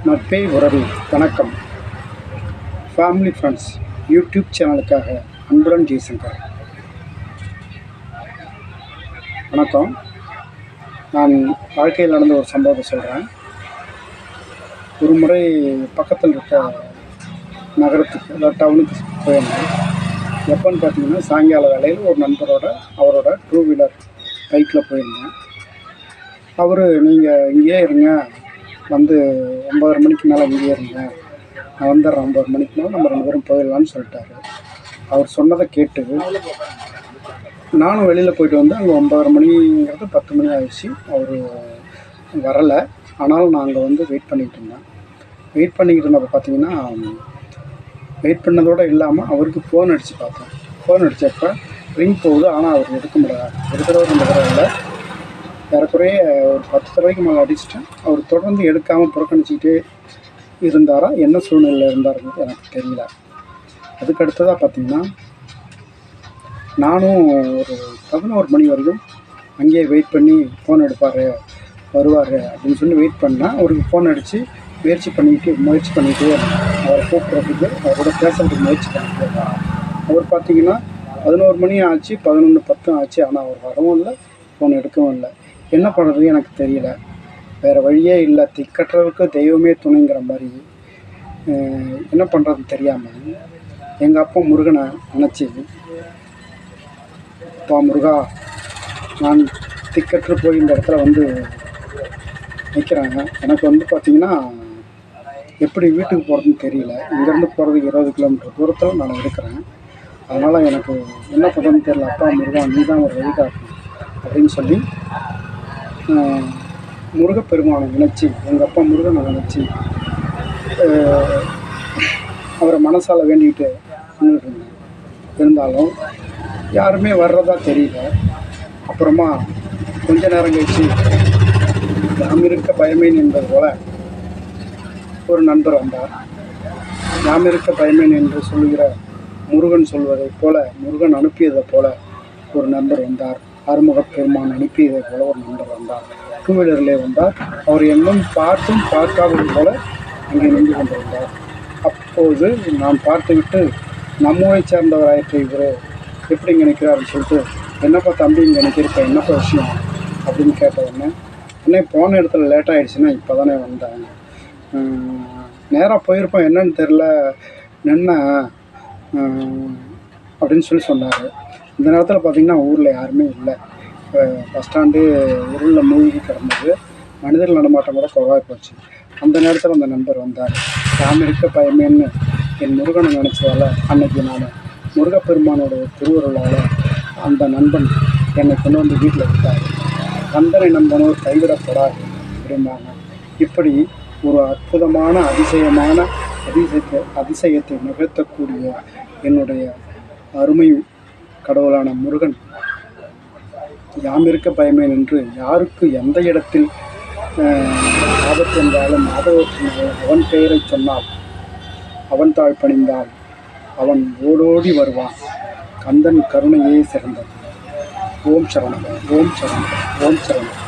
நட்பே உறவு வணக்கம். Family friends YouTube சேனலுக்காக அன்புடன் ஜெய்சங்கர். வணக்கம். நான் வாழ்க்கையில் நடந்த ஒரு சம்பவத்தை சொல்கிறேன். ஒரு முறை பக்கத்தில் இருக்க நகரத்துக்கு அதாவது டவுனுக்கு போயிருந்தேன். எப்போன்னு பார்த்தீங்கன்னா சாயங்கால வேலையில் ஒரு நண்பரோட அவரோட 2 வீலர் பைக்கில் போயிருந்தேன். அவர் நீங்கள் இங்கேயே இருங்க, வந்து 9:30 மணிக்கு மேலே இங்கேயே இருங்க, நான் வந்துடுறேன் 9 மணிக்கு மேலே நம்ம 2 பேரும் போயிடலான்னு சொல்லிட்டாரு. அவர் சொன்னதை கேட்டு நானும் வெளியில் போயிட்டு வந்து அங்கே 9:30 மணிங்கிறது 10 மணி ஆயிடுச்சு. அவர் வரலை. ஆனாலும் நான் அங்கே வந்து வெயிட் பண்ணிக்கிட்டு இருந்தேன். வெயிட் பண்ணிக்கிட்டு இருந்தப்போ பார்த்தீங்கன்னா வெயிட் பண்ணதோடு இல்லாமல் அவருக்கு ஃபோன் அடித்து பார்த்தேன். ஃபோன் அடித்தப்போ ரிங் போகுது, ஆனால் அவர் எடுக்க முடியல. ஒரு தடவை 2 தடவை இல்லை, ஏறக்குறைய ஒரு 10 தடவைக்கு மேலே அடிச்சுட்டேன். அவர் தொடர்ந்து எடுக்காமல் புறக்கணிச்சிக்கிட்டே இருந்தாரா, என்ன சூழ்நிலையில் இருந்தாருங்கிறது எனக்கு தெரியல. அதுக்கு அடுத்ததாக பார்த்திங்கன்னா நானும் ஒரு 11 மணி வரைக்கும் அங்கேயே வெயிட் பண்ணி ஃபோன் எடுப்பார் வருவார் அப்படின்னு சொல்லி வெயிட் பண்ணேன். அவருக்கு ஃபோன் அடித்து முயற்சி பண்ணிக்கிட்டே அவரை கூப்பிட்றதுக்கு அவரோட பேசுகிறதுக்கு முயற்சி பண்ணிக்கிட்டே. அவர் பார்த்திங்கன்னா 11 மணி ஆச்சு, 11:10 ஆச்சு, ஆனால் அவர் வரவும் இல்லை, ஃபோன் எடுக்கவும் இல்லை. என்ன பண்ணுறது எனக்கு தெரியல. வேறு வழியே இல்லை, திக்கற்றவருக்கு தெய்வமே துணைங்கிற மாதிரி என்ன பண்ணுறதுன்னு தெரியாமல் எங்கள் அப்பா முருகனை நினச்சி, அப்பா முருகா, நான் திக்கற்று போய் இந்த இடத்துல வந்து நிற்கிறாங்க. எனக்கு வந்து பார்த்திங்கன்னா எப்படி வீட்டுக்கு போகிறதுன்னு தெரியல. இங்கேருந்து போகிறதுக்கு 20 கிலோமீட்டர் தூரத்தில் நான் இருக்கிறேன். அதனால் எனக்கு என்ன பண்ணுறதுன்னு தெரியல. அப்பா முருகா, நீ தான் ஒரு வழிகாட்டணும் அப்படின்னு சொல்லி முருகப்பெருமானை நினச்சி, எங்கள் அப்பா முருகனை நினச்சி அவரை மனசால் வேண்டிக்கிட்டு நின்றுட்டு இருந்தாலும் யாருமே வர்றதா தெரியல. அப்புறமா கொஞ்ச நேரம் கழிச்சு நாம் இருக்க பயமேன் என்பது போல் ஒரு நண்பர் வந்தார். நாம் இருக்க பயமேன் என்று சொல்லுகிற முருகன் சொல்வதைப் போல, முருகன் அனுப்பியதை போல ஒரு நண்பர் வந்தார். ஆறுமுகப் பெருமான் அனுப்பியதை போல ஒரு நண்பர் வந்தார். 2 வீலரிலே வந்தார். அவர் இன்னும் பார்த்தும் பார்க்காதது போல அங்கே நின்று கொண்டிருந்தார். அப்போது நான் பார்த்துவிட்டு, நம்ம ஊரை சேர்ந்தவராயிற்று இவர் எப்படி இங்கே நிற்கிறாருன்னு சொல்லிட்டு, என்னப்பா தம்பி இங்கே நிற்கிறப்ப என்னப்பா விஷயம் அப்படின்னு கேட்ட உடனே போன இடத்துல லேட் ஆகிடுச்சுன்னா இப்போ தானே வந்தேன், நேராக போயிருப்போம், என்னன்னு தெரில, நின்ன அப்படின்னு சொல்லி சொன்னார். இந்த நேரத்தில் பார்த்திங்கன்னா ஊரில் யாருமே இல்லை. பஸ் ஸ்டாண்டு இருளில் மூழ்கி கிடந்தது. மனிதர்கள் நடமாட்டம் கூட குறவாக போச்சு. அந்த நேரத்தில் அந்த நண்பர் வந்தார். யாம் இருக்க பயமேன்னு என் முருகனை நினச்சதால் அன்னைக்கு நான் முருகப்பெருமானோட திருவுருளால் அந்த நண்பன் என்னை கொண்டு வந்து வீட்டில் விட்டார். கந்தனை நண்பனோர் கைவிடப்படாது அப்படிம்பாங்க. இப்படி ஒரு அற்புதமான அதிசயத்தை நிகழ்த்தக்கூடிய என்னுடைய அருமை கடவுளான முருகன் யாம் இருக்க பயமேன் என்று யாருக்கு எந்த இடத்தில் ஆபத்து என்றாலும் ஆபத்தினாலும் அவன் பெயரை சொன்னால், அவன் தாழ் பணிந்தால் அவன் ஓடோடி வருவான். கந்தன் கருணையே சிறந்தது. ஓம் சரணம், ஓம் சரணம், ஓம் சரணம்.